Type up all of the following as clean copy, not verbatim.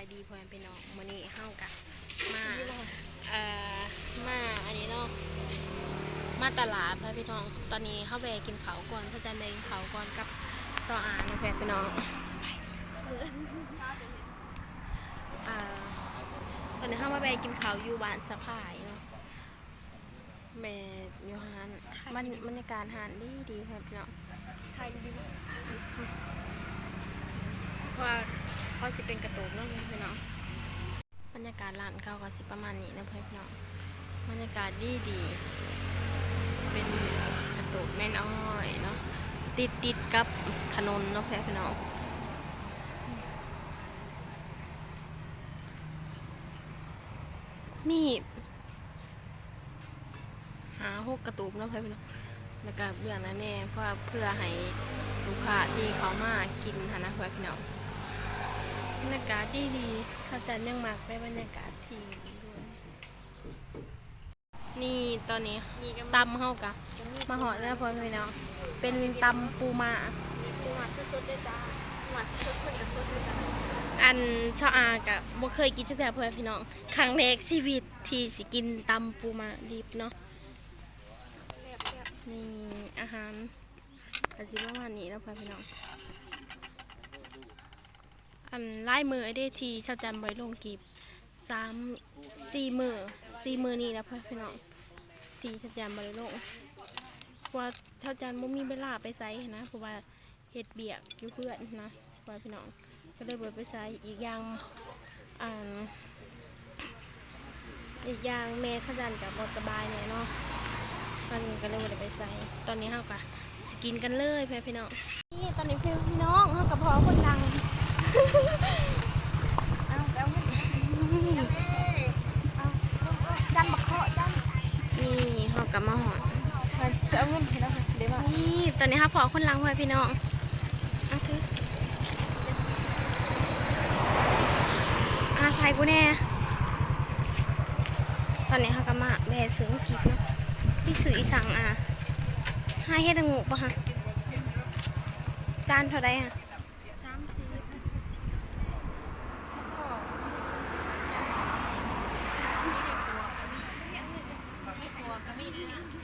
ายดีพ่อแม่พี่น้องมื้อนี้เฮากะมามาอันนี้เนาะมาตลาดพ่อพี่น้องตอนนี้เฮาไปกินข้าวก่อนถ้าจะไปกินข้าวก่อนกับซออานะพ่อพี่น้องตอนนี้เฮามาไปกินข้าวอยู่บ้านสะพายเนาะแม่อยู่หานบรรยากาศหานดีพ่อพี่น้องไทยดีว่าเขาสิเป็นกระตูกเนาะพี่น้องบรรยากาศร้านเขาก็สิประมาณนี้นะพี่น้องบรรยากาศดีสิเป็นกระตูกแม่น้อยเนาะติดกับถนนเนาะพี่น้องมีหา6กระตูกเนาะพี่น้องแล้วก็เบื้องนั้นแน่เพราะเพื่อให้ลูกค้าที่เขามากินนะพี่น้องบรรยากาศดีเขาจะยังมากไปบรรยากาศที่ด้วยนี่ตอนนี้ตำเข้ากะมาห่อแล้วพอพี่น้องเป็นตำปูม้าสดๆด้วยจ้าหวานสดๆเพิ่นก็สดด้วยจ้าอันชาวอากะบ่เคยกินจักแต่เพื่อนพี่น้องครั้งแรกชีวิตที่สิกินตำปูม้าดิบเนาะนี่อาหารกะสิประมาณนี้แล้วเพื่อนพี่น้องอันไล่มือไอ้ได้ทีชาวจันไว้ลงกีบ4 มือนี่นะพี่น้องทีชาวจันไว้ลงว่าชาวจันบ่มีเวลาไปไซนะเพราะว่าเฮ็ดเบียกอยู่เพื่อนนะว่าพี่น้องก็เลยบ่ไปไซอีกอย่างแม่ชาวจันกับบ่สบายเนี่ยเนาะมันก็เลยบ่ได้ไปไซตอนนี้เฮาก็สิกินกันเลยพี่น้องนี่ตอนนี้พี่น้องเฮากับพ่อคนดังจันบักเคาะจันนี่เฮากลับมาหอดเอาเงินให้เราเดี๋ยวมานี่ตอนนี้ค่ะพอคนลังไว้พี่น้องเอาถือไทยกูแน่ตอนนี้ค่ะกลับมาแบกซื้อกินเนาะที่ซื้ออีสังให้เฮ็ดงูป่ะฮะจานเท่าไรฮะ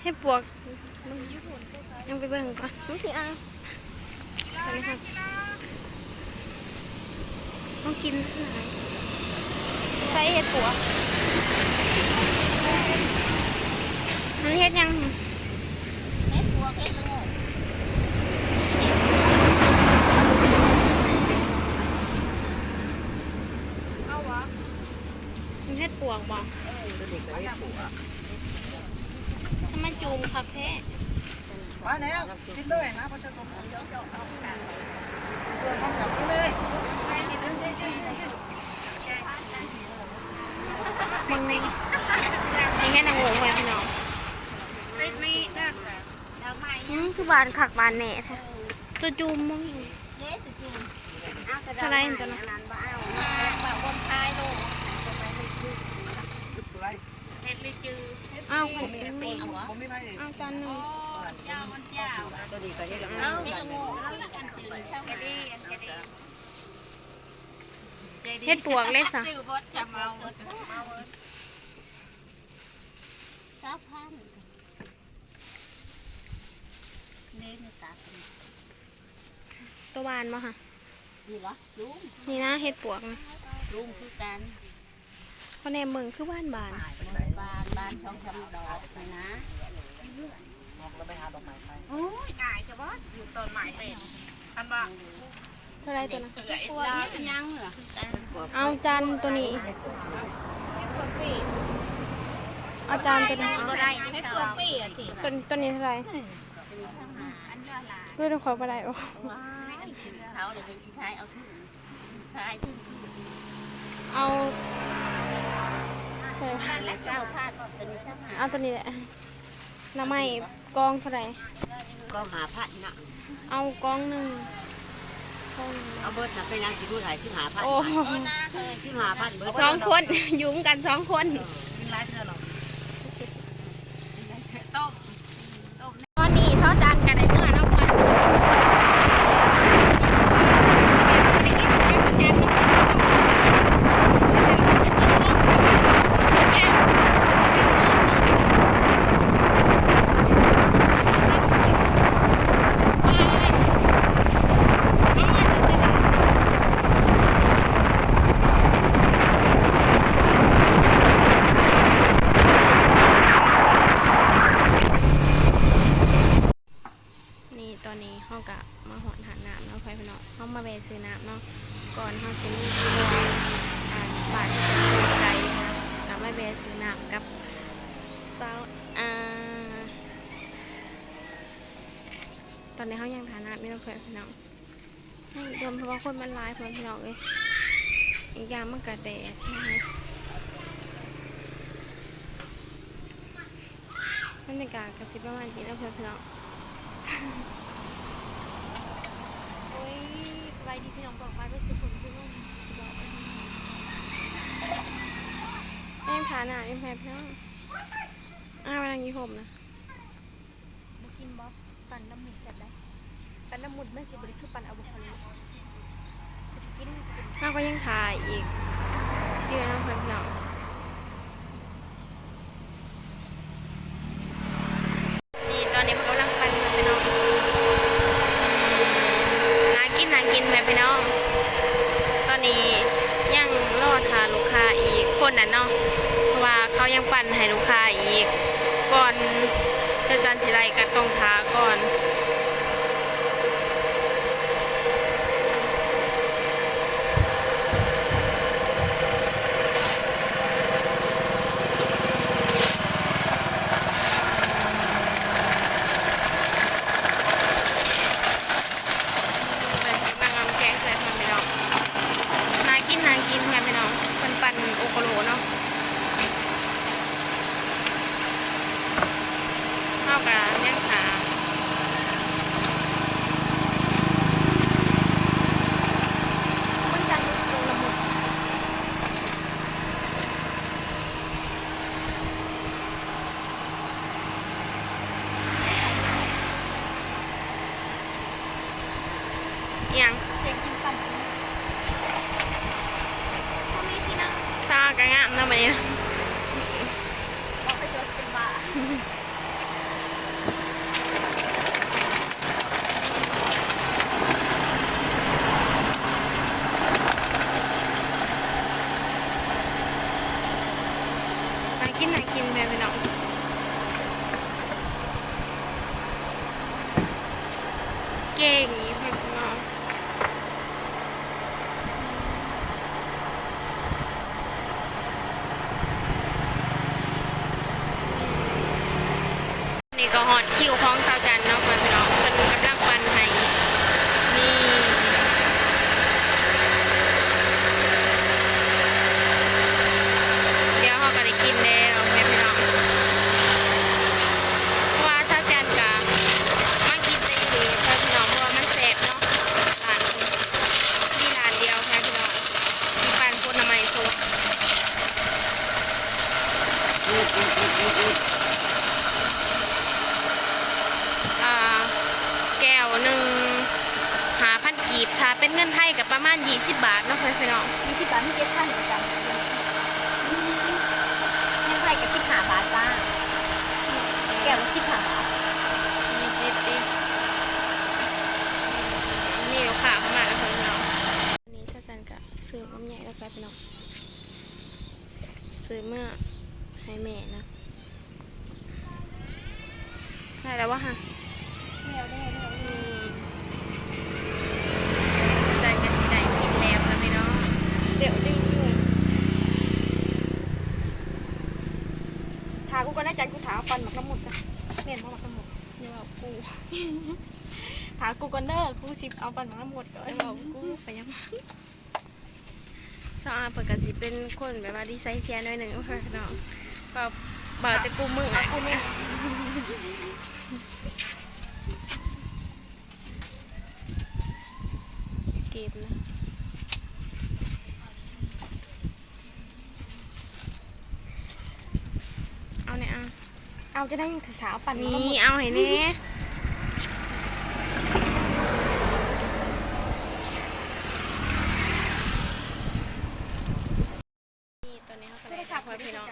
ให้ปวกยังไปเบิ่งก่อนไม่สิสวัสดีครับต้องกินใส่เห็ดปวกมันเห็ดยังเห็ดปวกเห็ดละโง่เอาวะมันเห็ดปวกบอกทำไมจูงคาเฟ่มาแล้วกินด้วยนะเพราะจะต้องเยอะๆเอากันเดินมาจับเลยมึงนี่ยังแค่นางงงไว้พี่น้องคือบานขักบานแหน่ตัวจูมมึงอะไรตัวนั้นเอาจานหนึ่งเฮ็ดปวกเลยสะตัวบานมั้งค่ะนี่นะเฮ็ดปวกนะลุงคือกันเขาแนมเมืองคือบ้านบานช่องชำดอกนะโอ้ยนายจะว่าอยู่ต้นไม้เป็นคันว่าเท่าไรตัวนั้นตัวนี้เป็นยังเหรอเอาจานตัวนี้เอาจานตัวนี้ให้ตัวปีอ่ะสิตัวนี้เท่าไรตัวนี้ขอไปได้โอ้เขาเดี๋ยวเป็นชิ้นท้ายเอาที่ท้ายที่เอาเอาตัวนี้แหละน้ำไม้กองเท่าไรกองหาพัดนะเอากองหนึ่งเอาเบิร์ดนะเป็นยังสิดูถ่ายชิมหาพัดชิมหาพัดเบิร์ด2 คนยุ่งกัน2 คนตอนนี้เขาจานกันในเมื่อเนาะ อนเฮาสิมีที่รวมบ้านที่จะเปิดใจนะกับแม่แบซื้อน้ำกับสาวตอนนี้เขายังฐานะไม่ต้องเพื่อนพี่น้องให้รวมเพราะว่าคนมันร้ายเพื่อนพี่น้องเลยอีกอย่างมันกระแดดนะคะบรรยากาศกระซิบประมาณนี้นะเพื่อนพี่น้องโอ้ยสบายดีพี่น้องบอกมาด้วยชุดผมพี่น้องสบายแม่ฐานะแม่แพ้พี่น้องเวลานี้ผมนะมากินบ๊อบปั่นน้ำหมุดเสร็จแล้วปั่นน้ำหมุดไม่ใช่บริสุทธิ์ปั่นอะโวคาโดสกินเราก็ยังถ่ายอีกที่น้ำเพื่อนพี่น้องนี่ตอนนี้มันกำลังปั่นพี่น้องน่ากินแม่พี่น้องตอนนี้ยังรอทาลูกค้าอีกคนน่ะเนาะเพราะว่าเขายังปั่นให้ลูกค้าอีกก่อนจะจันจิไรก็ต้องทาก่อนปั่นโอโคโรเนาะเข้ากับแม่ขายังเด็กกินปั่นซากะงามนะมันนี่บอกไปชดเป็นบ้าน่ากินแม่พี่น้องเก่งอีพี่น้องนี่ก็ฮอตคิวของสาวจันเนาะพี่น้องเป็นกำลังปั่นให้นี่เดี๋ยวเขาก็ได้กินแล้วพี่น้องเพราะว่าสาวจันก็มากินได้ดีพี่น้องเพราะว่ามันแซ่บเนาะร้านนี่ร้านเดียวพี่น้องมีปั่นผลไม้สดแก้วหนึ่ง5,000 กีบถ้าเป็นเงินไทยกับประมาณ20 บาทเนาะพี่น้อง20 บาทที่7,000เหมือนกันเงินไทยกับ15 บาทจ้าแก้วละ15 บาท20ดิมีลูกค้าเข้ามาแล้วพี่น้องวันนี้ชาจันกับซื้อน้ำใหญ่แล้วพี่น้องซื้อเมื่อให้แม่นะได้แล้ววะฮะได้กันสิได้กินแล้วนะพี่น้องเดี๋ยวดิ้งอยู่ถากูก็น่าจันกูถาฟันหมักละมุดจ้ะเมียนเพราะหมักละมุดเดี๋ยวกูถากูก็เนอร์กูสิเอาฟันหมักละมุดก่อนเดี๋ยวกูไปยังสาวเปิดกันสิเป็นคนแบบว่าดีไซน์เชียร์หน่อยหนึ่งพี่น้องก็บ่าวแต่กูมึงอ่ะกูมึงเก็บนะเอาเนี่ยเอาจะได้ขาวปั่นนี้เอาให้เน่นี่ตัวนี้เขาก็ได้ขับพี่น้อง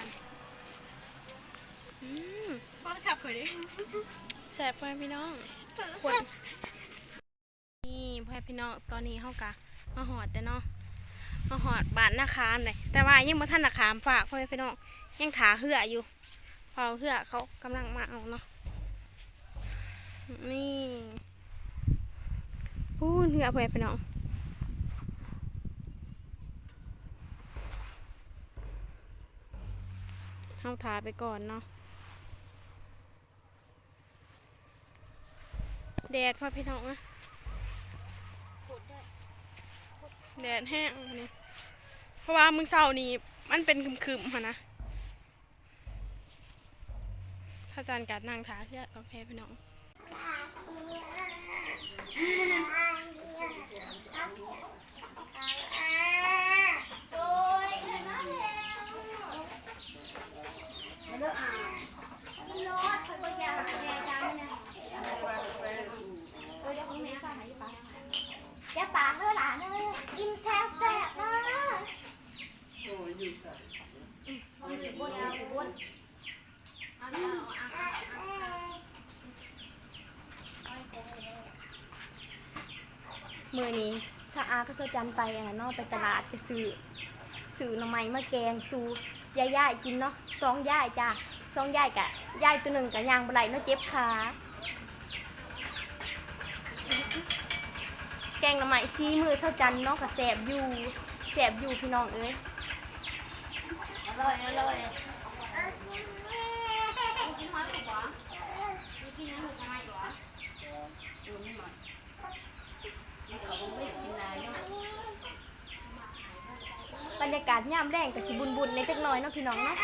พ่อขับเผยดิแสบพี่น้องขวดนี่พ่อพี่น้องตอนนี้เขากะมาหอดแต่เนาะมาหอดบานนาคามเลยแต่ว่ายังมาท่านนาคามฝากพ่อพี่น้องยังถาเหืออยู่พอเหือเขากำลังมาเอาเนาะนี่พูดเหือพ่อพี่น้อง าทาไปก่อนเนาะแดดพ่อพี่น้องนะแดดแห้งนี่เพราะว่ามึงเศร้านี่มันเป็นคึมๆค่ะนะถ้าจานกัดนั่งทาเพื่อกาแฟพี่น้องอย่าปากเด้อหลานเด้อกินแซ่บแซ่บเด้อ มื้อนี้ชาอาก็จะจำไปเนาะไปตลาดไปซื้อหน่อไม้มาแกงสู่ย่ายๆกินเนาะ2ย่ายจ้ะ2ย่ายกะย่ายตัวหนึ่งกะย่างบ่ไหลเนาะเจ็บขาแกงหน่อไม้ซีมือเช้าจันเนาะกะแซ่บอยู่พี่น้องเอ้ยอร่อยกินหอยหมูหวานกินหมูทำไมหรอบรรยากาศยามแรงกับสิบุญในเล็กน้อยเนาะพี่น้องเนาะ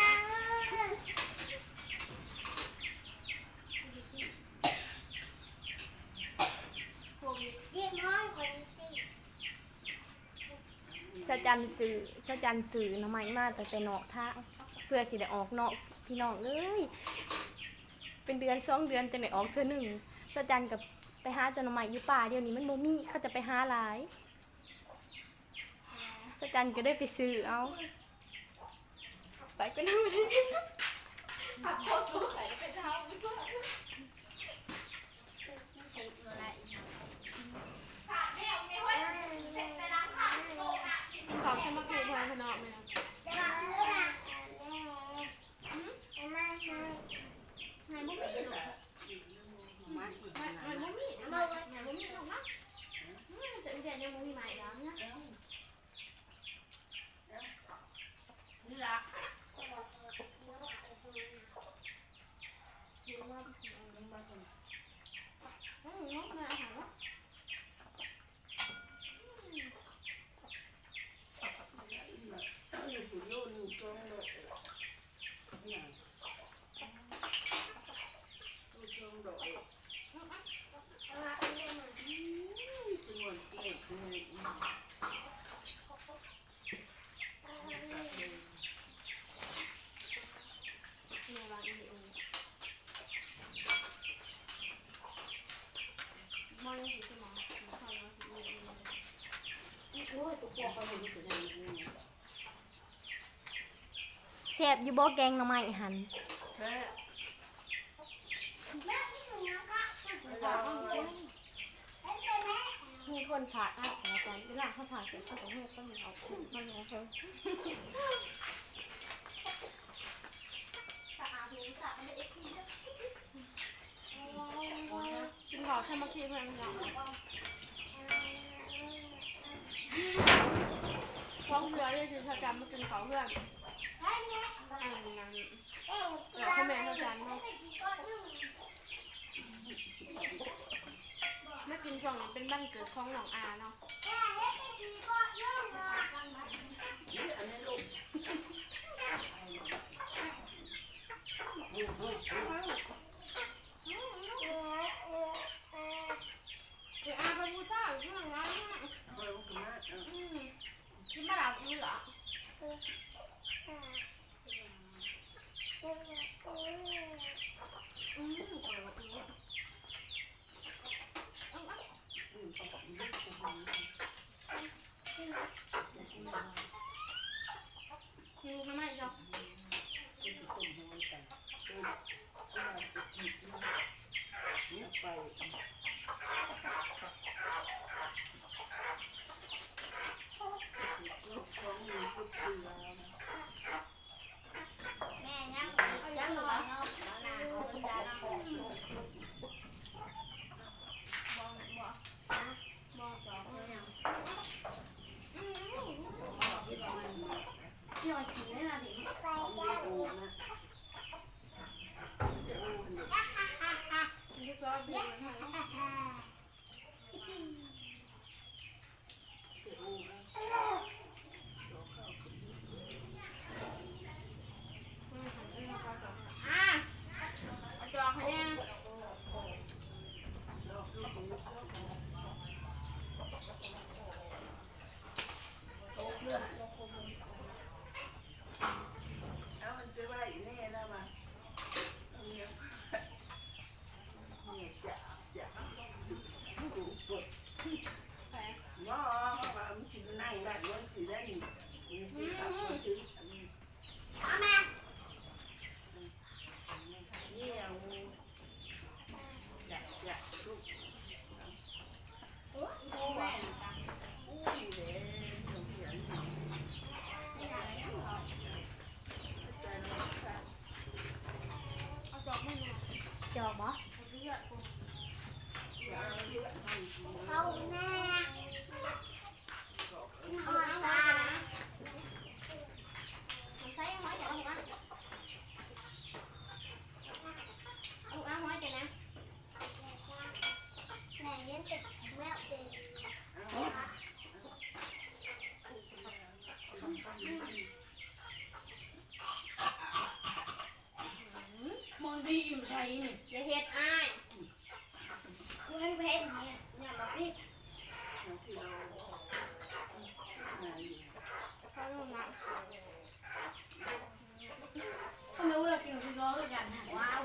เช้าจันสื่อหน่อไม้มาแต่นอกทางเพื่อสิได้ออกนอกพี่น้องเอ้ยเป็นเดือน2 เดือนจะได้ออกเทื่อหนึ่งเช้าจันกับไปหาหน่อไม้อยู่ป่าเดี๋ยวนี้มันบ่มีเขาจะไปหาหลายเช้าจันก็ได้ไปซื้อเอาไปก็นั่งของฉันมาเก็บไว้พนอไหมแซ่บอยู่บ่แกงหน่อไม้หันมีคนผ่าอ่ะแล้วตอนเวลาเขาผ่าเสร็จเขาต้องให้ต้องเอาขึ้นมาเลยค่ะกินขอแค่มาคิดเพื่อนเราท้องเรือเนี่ยคือถ้าจำมากินขอเพื่อนเดี๋ยวเขาแม่เขาจานเนาะไม่กินช่วงนี้เป็นบ้านเกิดของหนองอาเนาะอาไปบูชาอยู่ข้างหลังกินมาแล้วกินเหรออยู่ทำไมจ๊ะ นี่อย่าเฮ็ดอ้ายกูให้เพชรเนี่ยมาพี่เขาลงมาเขาไม่รู้เรากินคือร้อนกันนะว้าว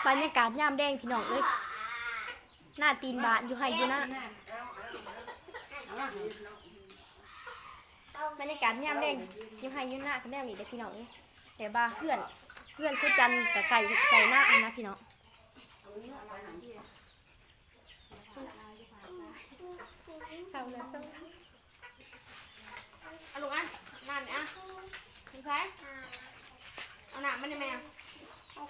บรรยากาศยามแดงพี่น้องเอ้ยหน้าตีนบานอยู่ให้อยู่หน้าบรรยากาศยามแดงอยู่ให้อยู่หน้ากันแน่นี่เด้อพี่น้องเอ้ยแต่บ้าเพื่อนสุจันกับไก่หน้าอันนะพี่น้องเอาลูกอ่ะนั่นอ่ะคุณแพ้เอาหนักมันได้ไหมอ่ะเอา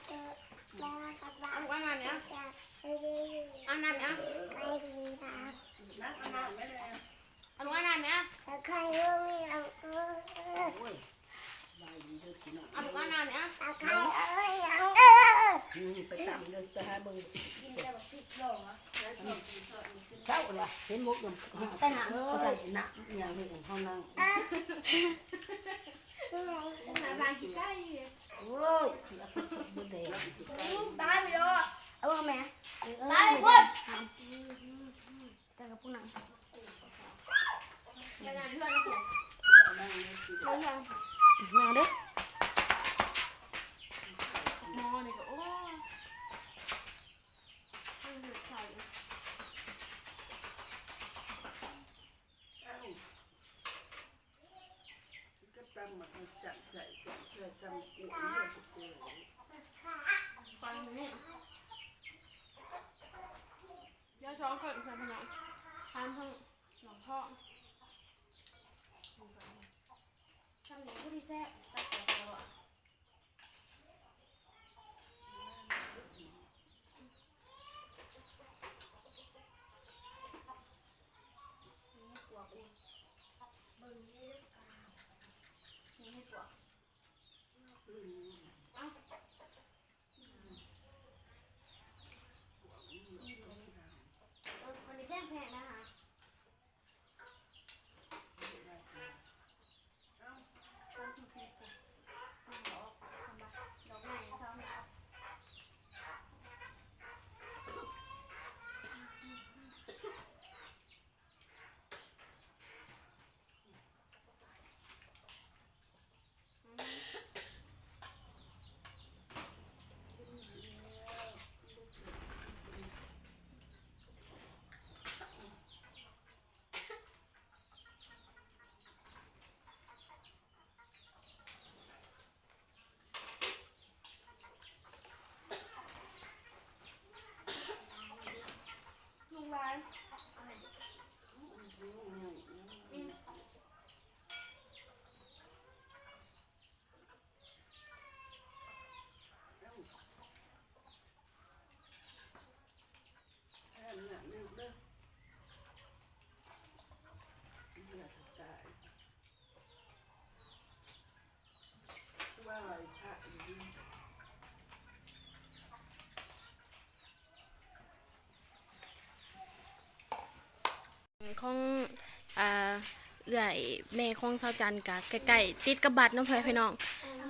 ลูกอ่ะนั่นเนี่ยอันนั้นเนี่ยเอาลูกอ่ะนั่นเนี่ยเอาลูกอ่ะนั่นเนี่ยไปตามเลยไปหาเบิ่งเช้าเลยเห็นมุกมันแต่หนักแต่หนักอย่างนี้ของเขานั่งร้านกินไก่โอ้ยบุเดย์ตายไปเลยเอาแม่ตายไปพุ่นแต่กับผู้นั้นไปงานเพื่อนนะผมมาเด้อมอเนี่ยก็โอ้ใส่ฟังนี่ยาช้อนเกิดใส่ผนังทานทั้งหนองพ่อทำอย่างผู้ที่แซ่บตัดแต่ตัวของเอื้อยแม่ของชาวจันกะใกล้ๆติดกับบัดเนาะเพื่อนพี่น้อง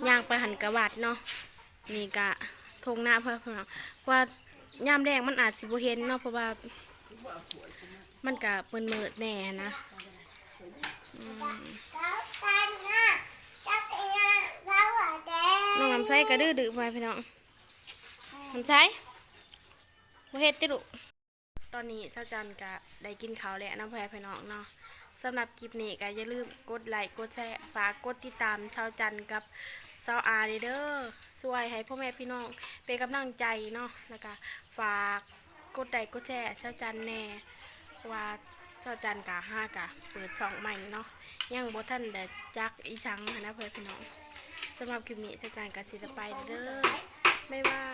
ย่างไปหันกับบัดเนาะนี่กะทงหน้าเพื่อนพี่น้องว่ายามแดงมันอาจสิบ่เห็นเนาะเพราะว่ามันกะเปิดมืดแน่นะน้องน้ำใสกระดื้อดื้อไปพี่น้องน้ำใสบ่เฮ็ดติลุตอนนี้ชาวจันกะได้กินข้าวแล้วนะเพื่อนพี่น้องเนาะสำหรับคลิปนี้ก็อย่าลืมกดไลค์กดแชร์ฝากกดติดตามชาวจันกับชาวอาเด้อช่วยให้พ่อแม่พี่น้องเป็นกำลังใจเนาะแล้วก็ฝากกดไลค์กดแชร์ชาวจันแน่ว่าชาวจันกะ5กะเปิดช่องใหม่เนาะยังบ่ทันได้จักอีสังนะเพื่อนพี่น้องสำหรับคลิปนี้ชาวจันกะสิจะไปเด้อบ๊ายบาย